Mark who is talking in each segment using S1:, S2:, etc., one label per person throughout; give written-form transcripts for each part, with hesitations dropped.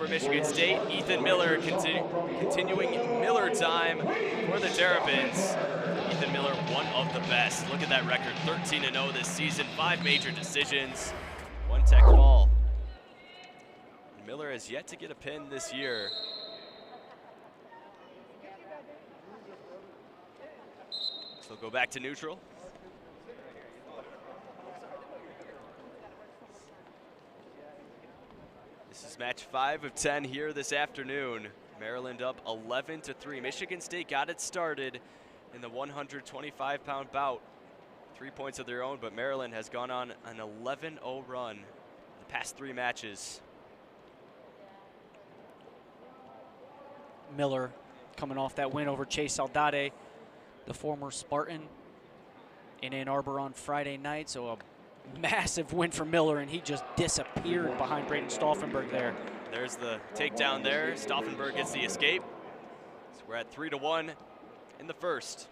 S1: for Michigan State. Ethan Miller continuing Miller time for the Terrapins. Ethan Miller, one of the best. Look at that record, 13-0 this season, 5 major decisions, 1 tech fall. Miller has yet to get a pin this year. So we'll go back to neutral. This is match 5 of 10 here this afternoon. Maryland up 11-3. Michigan State got it started in the 125-pound bout. 3 points of their own, but Maryland has gone on an 11-0 run the past 3 matches.
S2: Miller coming off that win over Chase Aldade, the former Spartan, in Ann Arbor on Friday night. So a massive win for Miller, and he just disappeared behind Braden Stauffenberg there.
S1: There's the takedown there. Stauffenberg gets the escape. So we're at 3-1 in the first.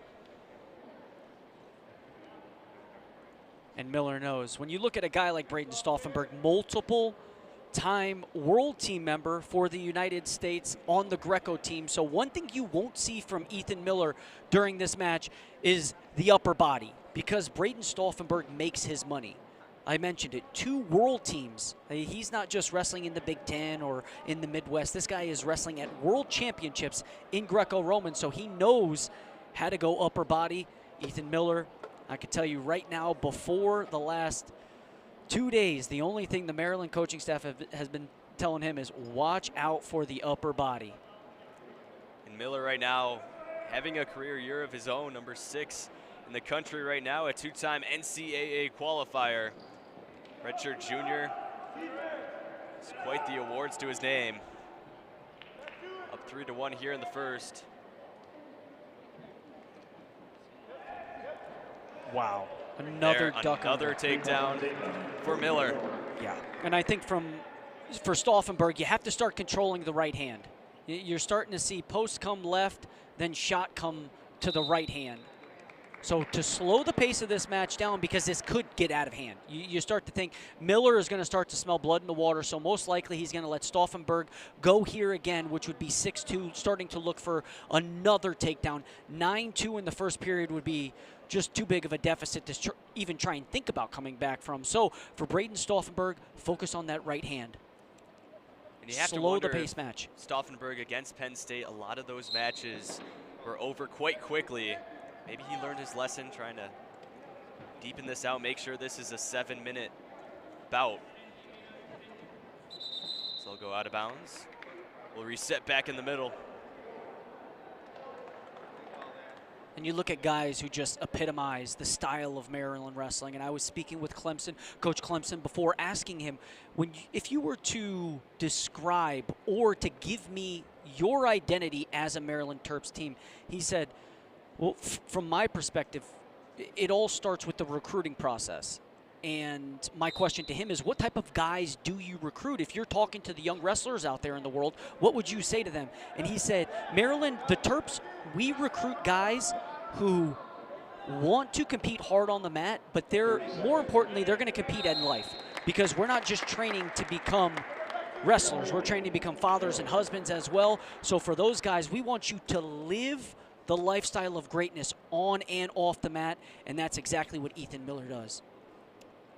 S2: And Miller knows. When you look at a guy like Braden Stauffenberg, multiple-time world team member for the United States on the Greco team. So one thing you won't see from Ethan Miller during this match is the upper body, because Braden Stauffenberg makes his money. I mentioned it, 2 world teams. He's not just wrestling in the Big Ten or in the Midwest. This guy is wrestling at world championships in Greco-Roman, so he knows how to go upper body. Ethan Miller, I can tell you right now, before the last 2 days, the only thing the Maryland coaching staff has been telling him is watch out for the upper body.
S1: And Miller right now having a career year of his own, number 6 in the country right now, a 2-time NCAA qualifier. Redshirt junior. It's quite the awards to his name. Up 3-1 here in the first.
S2: Wow. Another
S1: takedown for Miller.
S2: Yeah, and I think for Stauffenberg, you have to start controlling the right hand. You're starting to see post come left, then shot come to the right hand. So to slow the pace of this match down, because this could get out of hand. You start to think Miller is going to start to smell blood in the water, so most likely he's going to let Stauffenberg go here again, which would be 6-2, starting to look for another takedown. 9-2 in the first period would be just too big of a deficit to even try and think about coming back from. So for Braden Stauffenberg, focus on that right hand.
S1: And you have
S2: slow
S1: to
S2: the pace match.
S1: Stauffenberg against Penn State, a lot of those matches were over quite quickly. Maybe he learned his lesson, trying to deepen this out, make sure this is a 7-minute bout. So I'll go out of bounds. We'll reset back in the middle.
S2: And you look at guys who just epitomize the style of Maryland wrestling. And I was speaking with Clemson, Coach Clemson, before, asking him, if you were to describe or to give me your identity as a Maryland Terps team, he said, well, from my perspective, it all starts with the recruiting process. And my question to him is, what type of guys do you recruit? If you're talking to the young wrestlers out there in the world, what would you say to them? And he said, Maryland, the Terps, we recruit guys who want to compete hard on the mat, but more importantly, they're going to compete in life, because we're not just training to become wrestlers. We're training to become fathers and husbands as well. So for those guys, we want you to live the lifestyle of greatness on and off the mat, and that's exactly what Ethan Miller does.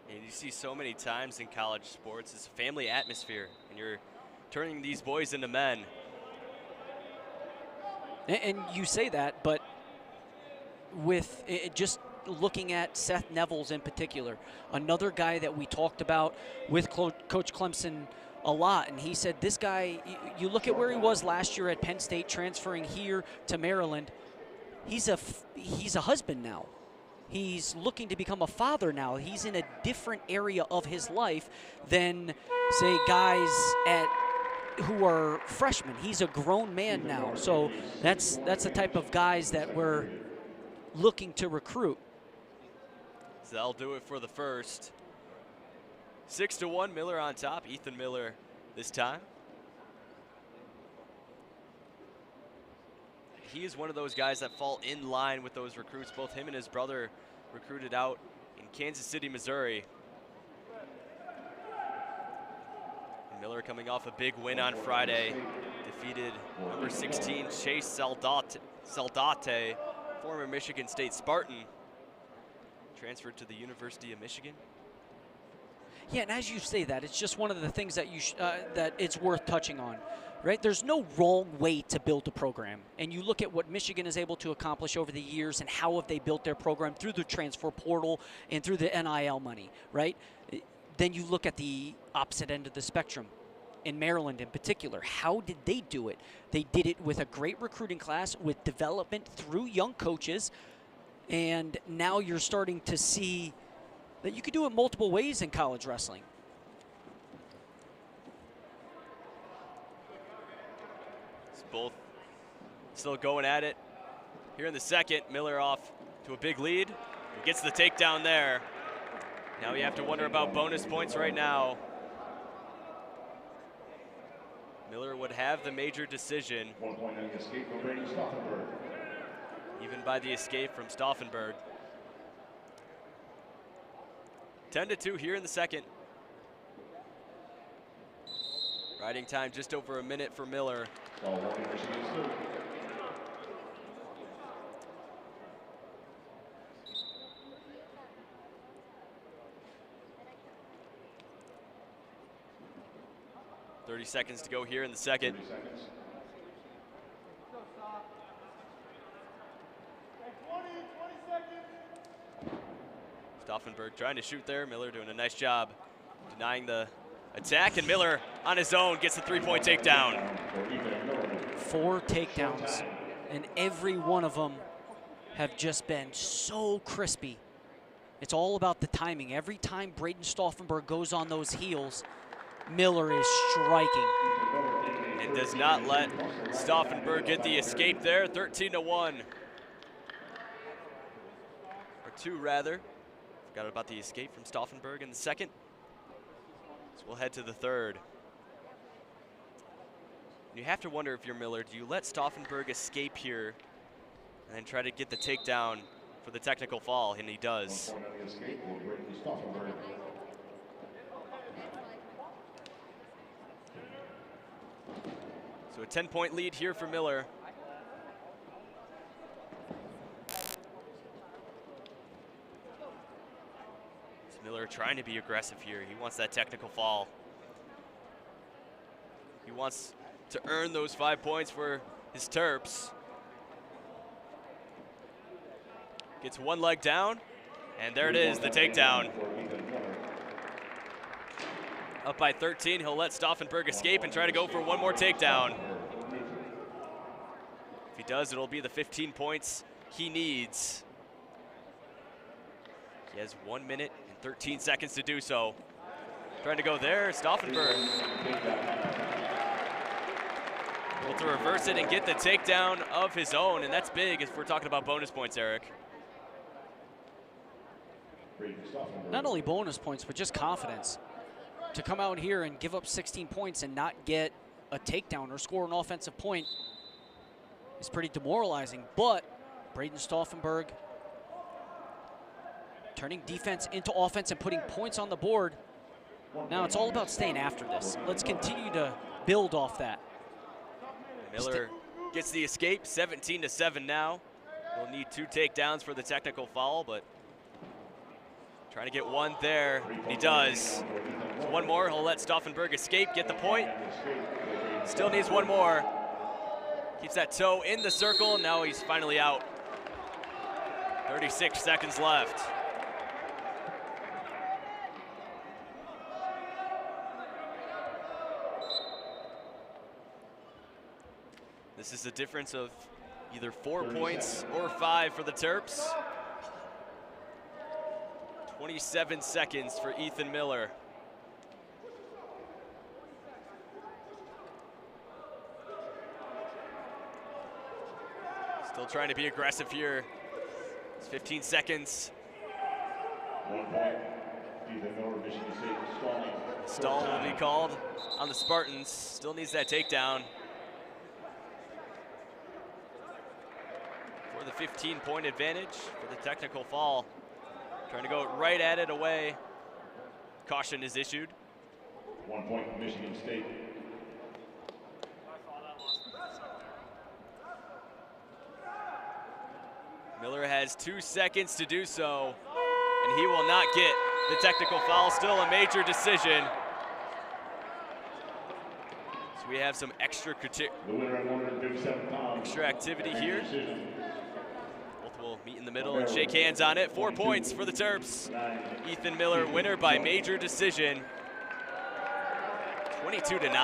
S1: And you see so many times in college sports, it's a family atmosphere, and you're turning these boys into men.
S2: And you say that, but with just looking at Seth Nevels in particular, another guy that we talked about with Coach Clemson a lot, and he said this guy, you look at where he was last year at Penn State, transferring here to Maryland, he's a husband now. He's looking to become a father now. He's in a different area of his life than, say, guys who are freshmen. He's a grown man now. So that's the type of guys that we're looking to recruit.
S1: So that'll do it for the first. 6-1, Miller on top. Ethan Miller this time. He is one of those guys that fall in line with those recruits. Both him and his brother recruited out in Kansas City, Missouri. And Miller coming off a big win on Friday. Defeated number 16, Chase Saldate, former Michigan State Spartan. Transferred to the University of Michigan.
S2: Yeah, and as you say that, it's just one of the things that that it's worth touching on, right? There's no wrong way to build a program, and you look at what Michigan is able to accomplish over the years and how have they built their program through the transfer portal and through the NIL money, right? Then you look at the opposite end of the spectrum. In Maryland in particular, how did they do it? They did it with a great recruiting class, with development through young coaches, and now you're starting to see that you could do it multiple ways in college wrestling.
S1: It's both still going at it. Here in the second, Miller off to a big lead. He gets the takedown there. Now you have to wonder about bonus points right now. Miller would have the major decision.
S3: 1 point on the escape from Braden Stauffenberg.
S1: Even by the escape from Stauffenberg. 10-2 here in the second. Riding time just over a minute for Miller.
S3: Ball warning, Michigan State.
S1: .30 seconds to go here in the second.
S3: 30 seconds.
S1: Stauffenberg trying to shoot there. Miller doing a nice job denying the attack, and Miller on his own gets the three-point takedown.
S2: 4 takedowns, and every one of them have just been so crispy. It's all about the timing. Every time Braden Stauffenberg goes on those heels, Miller is striking.
S1: And does not let Stauffenberg get the escape there. 13-1. Or 2 rather. Forgot about the escape from Stauffenberg in the second. So we'll head to the third. You have to wonder if you're Miller, do you let Stauffenberg escape here and then try to get the takedown for the technical fall? And he does.
S3: 1 point on the escape for Braden Stauffenberg.
S1: So a 10-point lead here for Miller. Miller trying to be aggressive here. He wants that technical fall. He wants to earn those 5 points for his Terps. Gets one leg down, and there it is, the takedown. Up by 13, he'll let Stauffenberg escape and try to go for one more takedown. If he does, it'll be the 15 points he needs. He has 1 minute and 13 seconds to do so. Trying to go there, Stauffenberg. Able to reverse it and get the takedown of his own, and that's big if we're talking about bonus points, Eric.
S2: Not only bonus points, but just confidence. To come out here and give up 16 points and not get a takedown or score an offensive point is pretty demoralizing. But Braden Stauffenberg turning defense into offense and putting points on the board. Now it's all about staying after this. Let's continue to build off that.
S1: Miller gets the escape, 17-7 now. He'll need 2 takedowns for the technical foul, but trying to get one there, he does. So one more, he'll let Stauffenberg escape, get the point. Still needs one more. Keeps that toe in the circle, now he's finally out. 36 seconds left. This is a difference of either 4 points or 5 for the Terps. 27 seconds for Ethan Miller. Still trying to be aggressive here. It's 15 seconds.
S3: 1 point. Ethan Miller, Michigan State, stalling.
S1: Stall will be called on the Spartans. Still needs that takedown. For the 15-point advantage for the technical fall. Trying to go right at it away. Caution is issued.
S3: 1 point, Michigan State.
S1: Miller has 2 seconds to do so, and he will not get the technical foul. Still a major decision. So we have some extra activity here. Both will meet in the middle and shake hands on it. 4 points for the Terps. Ethan Miller, winner by major decision, 22-9.